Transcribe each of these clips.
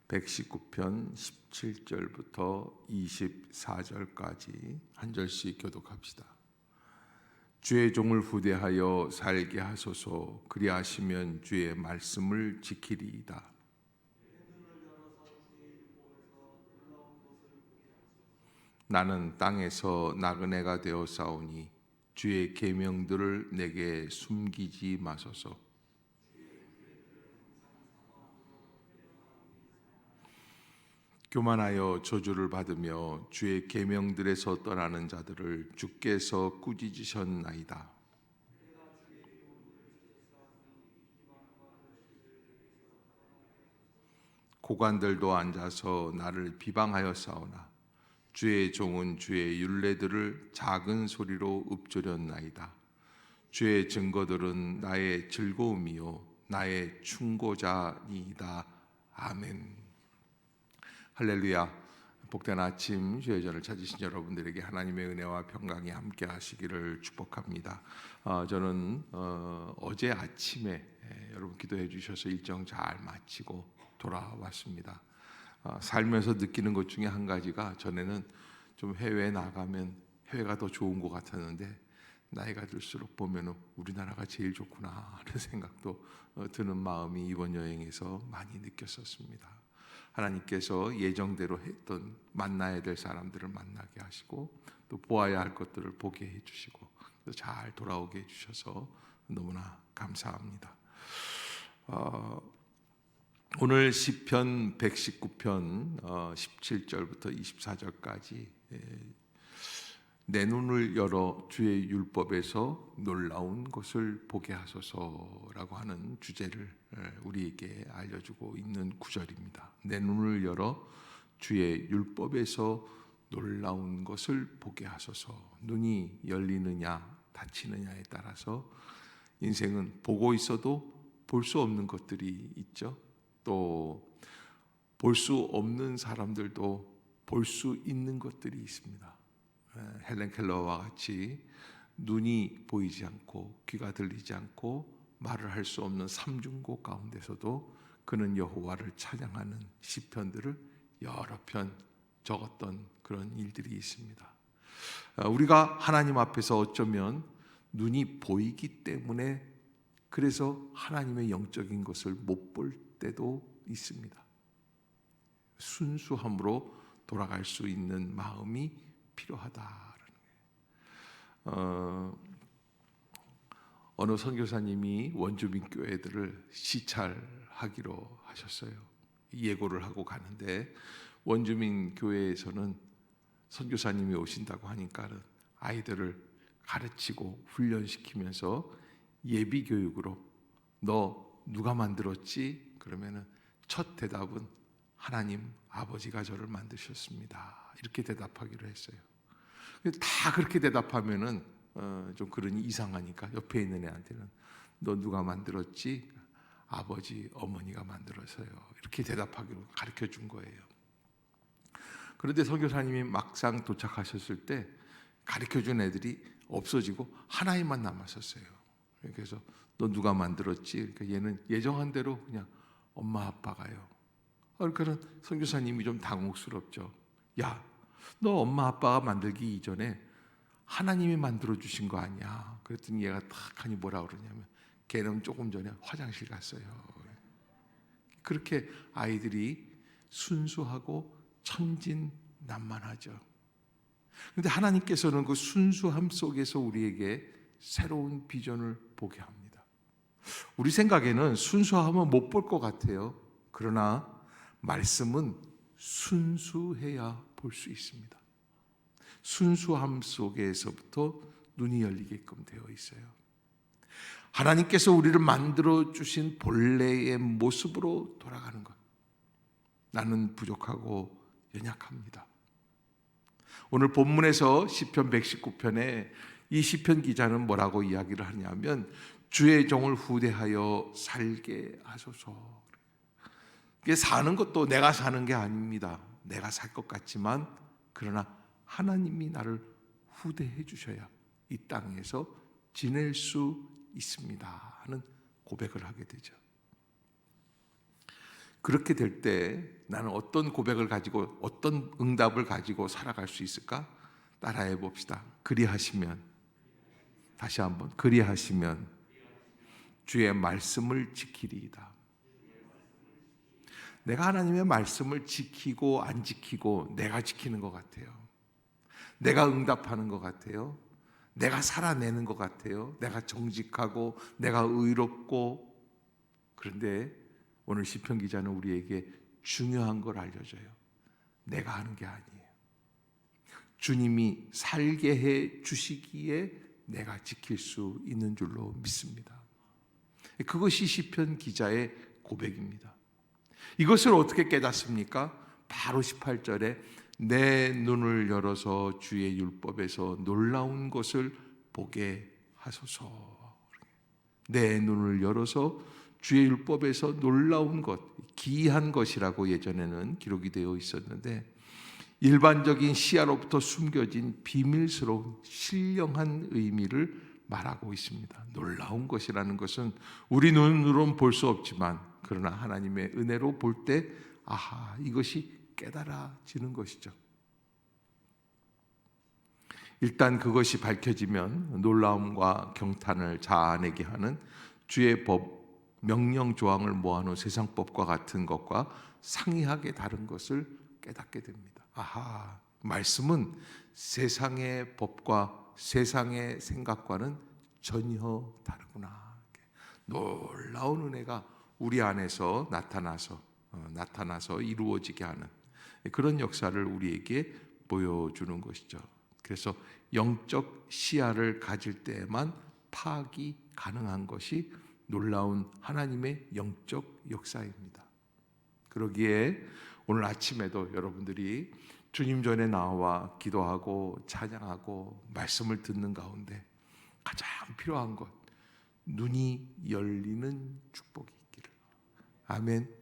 119편 17절부터 24절까지 한 절씩 교독합시다. 주의 종을 후대하여 살게 하소서. 그리하시면 주의 말씀을 지키리이다. 나는 땅에서 나그네가 되어 싸우니 주의 계명들을 내게 숨기지 마소서. 교만하여 저주를 받으며 주의 계명들에서 떠나는 자들을 주께서 꾸짖으셨나이다. 고관들도 앉아서 나를 비방하여 싸우나 주의 종은 주의 율례들을 작은 소리로 읊조렸나이다. 주의 증거들은 나의 즐거움이요 나의 충고자니이다. 아멘. 할렐루야. 복된 아침 주의 전을 찾으신 여러분들에게 하나님의 은혜와 평강이 함께 하시기를 축복합니다. 저는 어제 아침에 여러분 기도해 주셔서 일정 잘 마치고 돌아왔습니다. 살면서 느끼는 것 중에 한 가지가, 전에는 좀 해외에 나가면 해외가 더 좋은 것 같았는데 나이가 들수록 보면 우리나라가 제일 좋구나 하는 생각도 드는 마음이 이번 여행에서 많이 느꼈었습니다. 하나님께서 예정대로 했던 만나야 될 사람들을 만나게 하시고 또 보아야 할 것들을 보게 해주시고 또 잘 돌아오게 해주셔서 너무나 감사합니다. 오늘 시편 119편 17절부터 24절까지 내 눈을 열어 주의 율법에서 놀라운 것을 보게 하소서라고 하는 주제를 우리에게 알려주고 있는 구절입니다. 내 눈을 열어 주의 율법에서 놀라운 것을 보게 하소서. 눈이 열리느냐 닫히느냐에 따라서 인생은 보고 있어도 볼 수 없는 것들이 있죠. 또 볼 수 없는 사람들도 볼 수 있는 것들이 있습니다. 헬렌 켈러와 같이 눈이 보이지 않고 귀가 들리지 않고 말을 할 수 없는 삼중고 가운데서도 그는 여호와를 찬양하는 시편들을 여러 편 적었던 그런 일들이 있습니다. 우리가 하나님 앞에서 어쩌면 눈이 보이기 때문에 그래서 하나님의 영적인 것을 못 볼 때도 있습니다. 순수함으로 돌아갈 수 있는 마음이 필요하다라는 거예요. 어느 선교사님이 원주민 교회들을 시찰하기로 하셨어요. 예고를 하고 가는데 원주민 교회에서는 선교사님이 오신다고 하니까 아이들을 가르치고 훈련시키면서 예비 교육으로 너 누가 만들었지? 그러면은 첫 대답은 하나님 아버지가 저를 만드셨습니다. 이렇게 대답하기로 했어요. 다 그렇게 대답하면은 좀 그러니 이상하니까 옆에 있는 애한테는 너 누가 만들었지? 아버지, 어머니가 만들어서요. 이렇게 대답하기로 가르쳐 준 거예요. 그런데 선교사님이 막상 도착하셨을 때 가르쳐 준 애들이 없어지고 하나님만 남았었어요. 그래서 너 누가 만들었지? 그러니까 얘는 예정한 대로 그냥 엄마 아빠가요. 그러니까 선교사님이 좀 당혹스럽죠. 야, 너 엄마 아빠가 만들기 이전에 하나님이 만들어 주신 거 아니야? 그랬더니 얘가 딱 하니 뭐라 그러냐면 걔는 조금 전에 화장실 갔어요. 그렇게 아이들이 순수하고 천진난만하죠. 그런데 하나님께서는 그 순수함 속에서 우리에게 새로운 비전을 보게 합니다. 우리 생각에는 순수하면 못 볼 것 같아요. 그러나 말씀은 순수해야 볼 수 있습니다. 순수함 속에서부터 눈이 열리게끔 되어 있어요. 하나님께서 우리를 만들어 주신 본래의 모습으로 돌아가는 것. 나는 부족하고 연약합니다. 오늘 본문에서 시편 119편에 이 시편 기자는 뭐라고 이야기를 하냐면 주의 종을 후대하여 살게 하소서. 이게 사는 것도 내가 사는 게 아닙니다. 내가 살 것 같지만 그러나 하나님이 나를 후대해 주셔야 이 땅에서 지낼 수 있습니다 하는 고백을 하게 되죠. 그렇게 될 때 나는 어떤 고백을 가지고 어떤 응답을 가지고 살아갈 수 있을까? 따라해 봅시다. 그리하시면, 다시 한번, 그리하시면 주의 말씀을 지키리이다. 내가 하나님의 말씀을 지키고 안 지키고 내가 지키는 것 같아요. 내가 응답하는 것 같아요. 내가 살아내는 것 같아요. 내가 정직하고 내가 의롭고. 그런데 오늘 시편 기자는 우리에게 중요한 걸 알려줘요. 내가 하는 게 아니에요. 주님이 살게 해 주시기에 내가 지킬 수 있는 줄로 믿습니다. 그것이 시편 기자의 고백입니다. 이것을 어떻게 깨닫습니까? 바로 18절에 내 눈을 열어서 주의 율법에서 놀라운 것을 보게 하소서. 내 눈을 열어서 주의 율법에서 놀라운 것, 기이한 것이라고 예전에는 기록이 되어 있었는데, 일반적인 시야로부터 숨겨진 비밀스러운 신령한 의미를 말하고 있습니다. 놀라운 것이라는 것은 우리 눈으로는 볼 수 없지만, 그러나 하나님의 은혜로 볼 때 아하, 이것이 깨달아지는 것이죠. 일단 그것이 밝혀지면 놀라움과 경탄을 자아내게 하는 주의 법, 명령 조항을 모아놓은 세상법과 같은 것과 상이하게 다른 것을 깨닫게 됩니다. 아하, 말씀은 세상의 법과 세상의 생각과는 전혀 다르구나. 놀라운 은혜가 우리 안에서 나타나서 이루어지게 하는 그런 역사를 우리에게 보여주는 것이죠. 그래서 영적 시야를 가질 때에만 파악이 가능한 것이 놀라운 하나님의 영적 역사입니다. 그러기에 오늘 아침에도 여러분들이 주님 전에 나와 기도하고 찬양하고 말씀을 듣는 가운데 가장 필요한 것, 눈이 열리는 축복이 있기를. 아멘.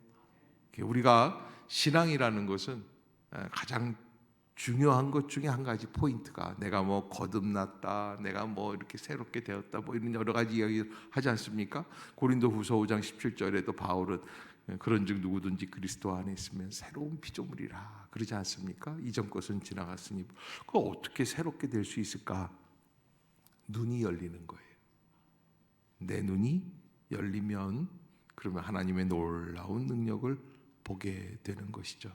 우리가 신앙이라는 것은 가장 중요한 것 중에 한 가지 포인트가, 내가 뭐 거듭났다, 내가 뭐 이렇게 새롭게 되었다, 뭐 이런 여러 가지 이야기 하지 않습니까? 고린도후서 5장 17절에도 바울은 그런즉 누구든지 그리스도 안에 있으면 새로운 피조물이라 그러지 않습니까? 이전 것은 지나갔으니. 그 어떻게 새롭게 될 수 있을까? 눈이 열리는 거예요. 내 눈이 열리면 그러면 하나님의 놀라운 능력을 보게 되는 것이죠.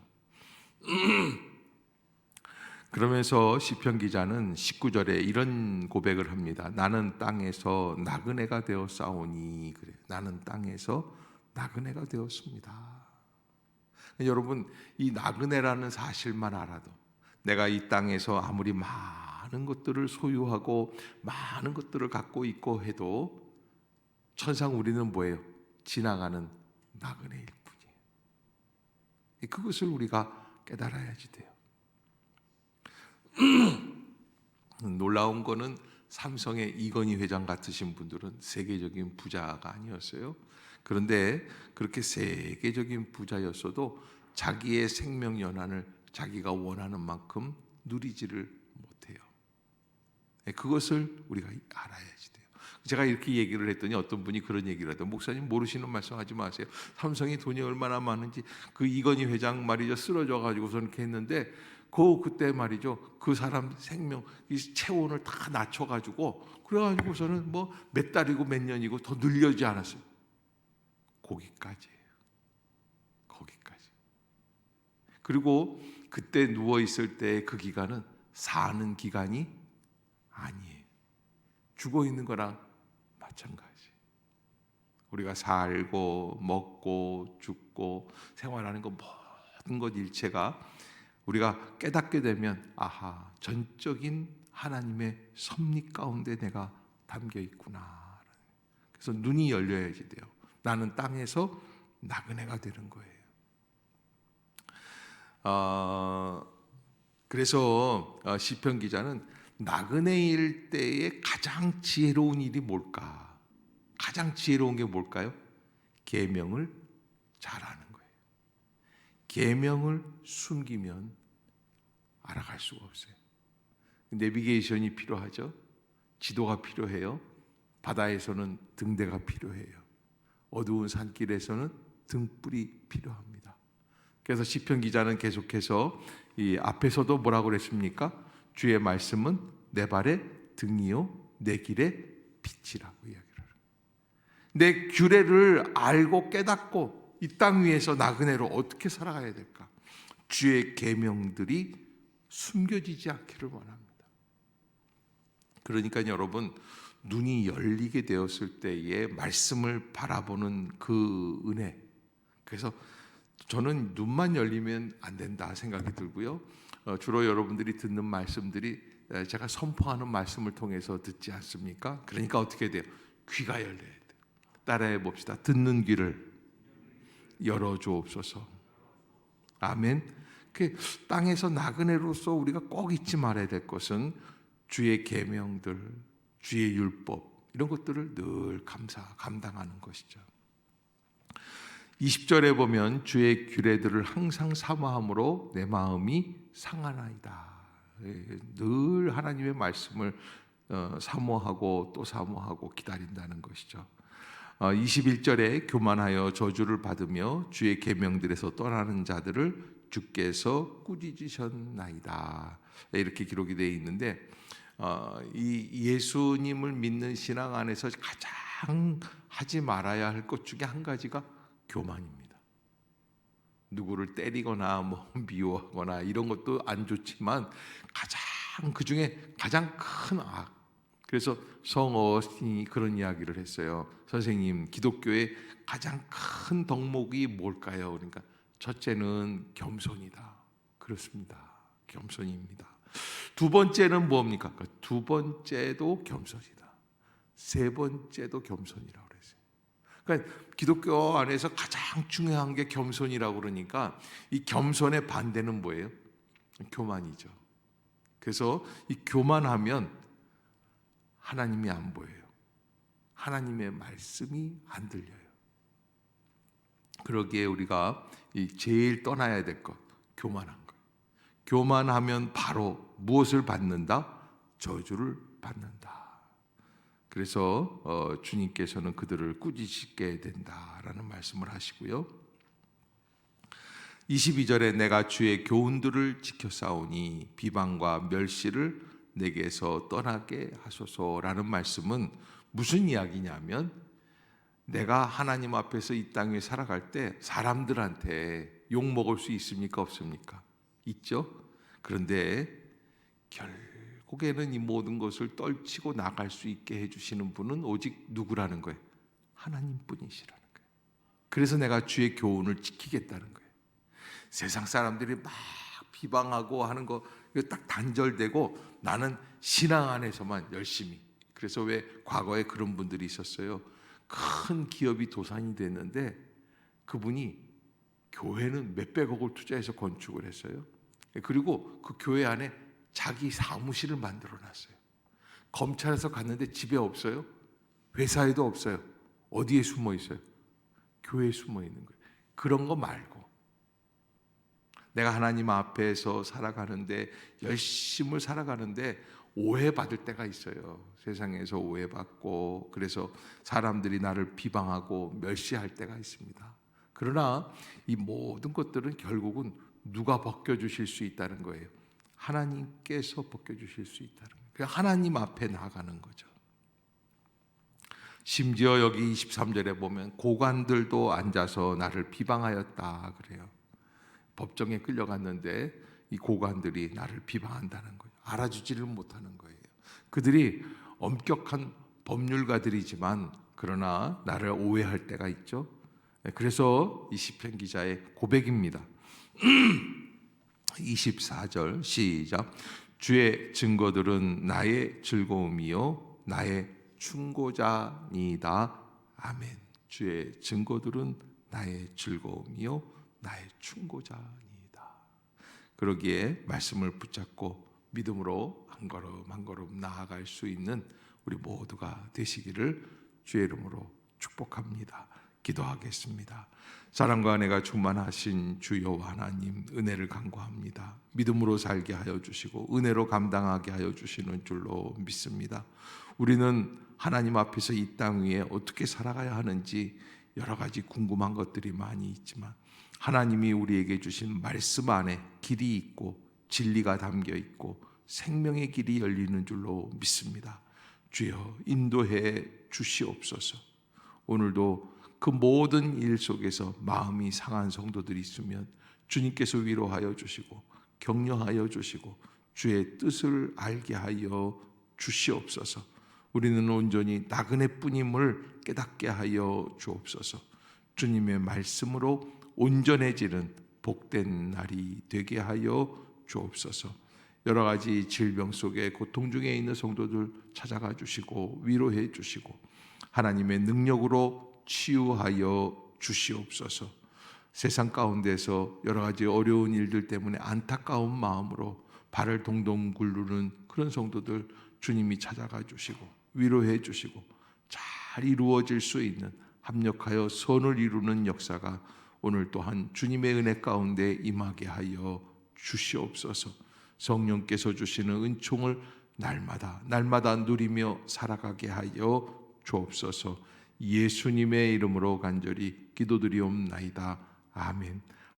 그러면서 시편 기자는 19절에 이런 고백을 합니다. 나는 땅에서 나그네가 되어 싸우니. 그래요. 나는 땅에서 나그네가 되었습니다. 여러분, 이 나그네라는 사실만 알아도, 내가 이 땅에서 아무리 많은 것들을 소유하고 많은 것들을 갖고 있고 해도 천상 우리는 뭐예요? 지나가는 나그네일 뿐이에요. 그것을 우리가 깨달아야지 돼요. 놀라운 거는 삼성의 이건희 회장 같으신 분들은 세계적인 부자가 아니었어요. 그런데 그렇게 세계적인 부자였어도 자기의 생명 연한을 자기가 원하는 만큼 누리지를 못해요. 그것을 우리가 알아야지 돼요. 제가 이렇게 얘기를 했더니 어떤 분이 그런 얘기를 하더라고요. 목사님, 모르시는 말씀하지 마세요. 삼성이 돈이 얼마나 많은지 그 이건희 회장 말이죠, 쓰러져 가지고서 이렇게 했는데 그때 말이죠, 그 사람 생명 이 체온을 다 낮춰가지고 그래가지고서는 뭐 몇 달이고 몇 년이고 더 늘려지 않았어요. 거기까지예요. 그리고 그때 누워 있을 때 그 기간은 사는 기간이 아니에요. 죽어 있는 거랑 마찬가지. 우리가 살고 먹고 죽고 생활하는 거 모든 것 일체가 우리가 깨닫게 되면 아하, 전적인 하나님의 섭리 가운데 내가 담겨 있구나. 그래서 눈이 열려야지 돼요. 나는 땅에서 나그네가 되는 거예요. 그래서 시편 기자는 나그네일 때의 가장 지혜로운 일이 뭘까? 가장 지혜로운 게 뭘까요? 계명을 잘하는 거예요. 계명을 숨기면 알아갈 수가 없어요. 내비게이션이 필요하죠. 지도가 필요해요. 바다에서는 등대가 필요해요. 어두운 산길에서는 등불이 필요합니다. 그래서 시편 기자는 계속해서 이 앞에서도 뭐라고 그랬습니까? 주의 말씀은 내 발의 등이요 내 길의 빛이라고 이야기를 해요. 내 규례를 알고 깨닫고 이 땅 위에서 나그네로 어떻게 살아가야 될까? 주의 계명들이 숨겨지지 않기를 원합니다. 그러니까 여러분, 눈이 열리게 되었을 때에 말씀을 바라보는 그 은혜, 그래서 저는 눈만 열리면 안 된다 생각이 들고요. 주로 여러분들이 듣는 말씀들이 제가 선포하는 말씀을 통해서 듣지 않습니까? 그러니까 어떻게 돼요? 귀가 열려야 돼요. 따라해 봅시다. 듣는 귀를 열어주옵소서. 아멘. 그 땅에서 나그네로서 우리가 꼭 잊지 말아야 될 것은 주의 계명들, 주의 율법 이런 것들을 늘 감당하는 것이죠. 20절에 보면 주의 규례들을 항상 사모함으로 내 마음이 상하나이다. 늘 하나님의 말씀을 사모하고 또 사모하고 기다린다는 것이죠. 21절에 교만하여 저주를 받으며 주의 계명들에서 떠나는 자들을 주께서 꾸짖으셨나이다. 이렇게 기록이 되어 있는데 이 예수님을 믿는 신앙 안에서 가장 하지 말아야 할 것 중에 한 가지가 교만입니다. 누구를 때리거나 미워하거나 이런 것도 안 좋지만 그 중에 가장 큰 악. 그래서 성 어거스틴이 그런 이야기를 했어요. 선생님, 기독교의 가장 큰 덕목이 뭘까요? 그러니까 첫째는 겸손이다. 그렇습니다. 겸손입니다. 두 번째는 뭡니까? 두 번째도 겸손이다. 세 번째도 겸손이라고 그랬어요. 그러니까 기독교 안에서 가장 중요한 게 겸손이라고 그러니까 이 겸손의 반대는 뭐예요? 교만이죠. 그래서 이 교만하면 하나님이 안 보여요. 하나님의 말씀이 안 들려요. 그러기에 우리가 제일 떠나야 될 것, 교만한 것. 교만하면 바로 무엇을 받는다? 저주를 받는다. 그래서 주님께서는 그들을 꾸짖게 된다라는 말씀을 하시고요. 22절에 내가 주의 교훈들을 지켜싸우니 비방과 멸시를 내게서 떠나게 하소서라는 말씀은 무슨 이야기냐면 내가 하나님 앞에서 이 땅 위에 살아갈 때 사람들한테 욕먹을 수 있습니까? 없습니까? 있죠? 그런데 결국에는 이 모든 것을 떨치고 나갈 수 있게 해주시는 분은 오직 누구라는 거예요? 하나님뿐이시라는 거예요. 그래서 내가 주의 교훈을 지키겠다는 거예요. 세상 사람들이 막 비방하고 하는 거 이거 딱 단절되고 나는 신앙 안에서만 열심히. 그래서 왜 과거에 그런 분들이 있었어요. 큰 기업이 도산이 됐는데 그분이 교회는 몇백억을 투자해서 건축을 했어요. 그리고 그 교회 안에 자기 사무실을 만들어 놨어요. 검찰에서 갔는데 집에 없어요. 회사에도 없어요. 어디에 숨어 있어요? 교회에 숨어 있는 거예요. 그런 거 말고 내가 하나님 앞에서 살아가는데 열심을 살아가는데 오해받을 때가 있어요. 세상에서 오해받고 그래서 사람들이 나를 비방하고 멸시할 때가 있습니다. 그러나 이 모든 것들은 결국은 누가 벗겨주실 수 있다는 거예요? 하나님께서 벗겨주실 수 있다는 거예요. 하나님 앞에 나가는 거죠. 심지어 여기 23절에 보면 고관들도 앉아서 나를 비방하였다 그래요. 법정에 끌려갔는데 이 고관들이 나를 비방한다는 거예요. 알아주지를 못하는 거예요. 그들이 엄격한 법률가들이지만 그러나 나를 오해할 때가 있죠. 그래서 이 시편 기자의 고백입니다. 24절 시작. 주의 증거들은 나의 즐거움이요 나의 충고자니이다. 아멘. 주의 증거들은 나의 즐거움이요 나의 충고자니이다. 그러기에 말씀을 붙잡고 믿음으로 한 걸음 한 걸음 나아갈 수 있는 우리 모두가 되시기를 주의 이름으로 축복합니다. 기도하겠습니다. 사랑과 은혜가 충만하신 주 여호와 하나님, 은혜를 간구합니다. 믿음으로 살게 하여 주시고 은혜로 감당하게 하여 주시는 줄로 믿습니다. 우리는 하나님 앞에서 이 땅 위에 어떻게 살아가야 하는지 여러 가지 궁금한 것들이 많이 있지만 하나님이 우리에게 주신 말씀 안에 길이 있고 진리가 담겨 있고 생명의 길이 열리는 줄로 믿습니다. 주여 인도해 주시옵소서. 오늘도 그 모든 일 속에서 마음이 상한 성도들이 있으면 주님께서 위로하여 주시고 격려하여 주시고 주의 뜻을 알게 하여 주시옵소서. 우리는 온전히 나그네뿐임을 깨닫게 하여 주옵소서. 주님의 말씀으로 온전해지는 복된 날이 되게 하여 주옵소서. 여러 가지 질병 속에 고통 중에 있는 성도들 찾아가 주시고 위로해 주시고 하나님의 능력으로 치유하여 주시옵소서. 세상 가운데서 여러 가지 어려운 일들 때문에 안타까운 마음으로 발을 동동 굴르는 그런 성도들 주님이 찾아가 주시고 위로해 주시고 잘 이루어질 수 있는 합력하여 선을 이루는 역사가 오늘 또한 주님의 은혜 가운데 임하게 하여 주시옵소서. 성령께서 주시는 은총을 날마다 누리며 살아가게 하여 주옵소서. 예수님의 이름으로 간절히 기도드리옵나이다. 아멘.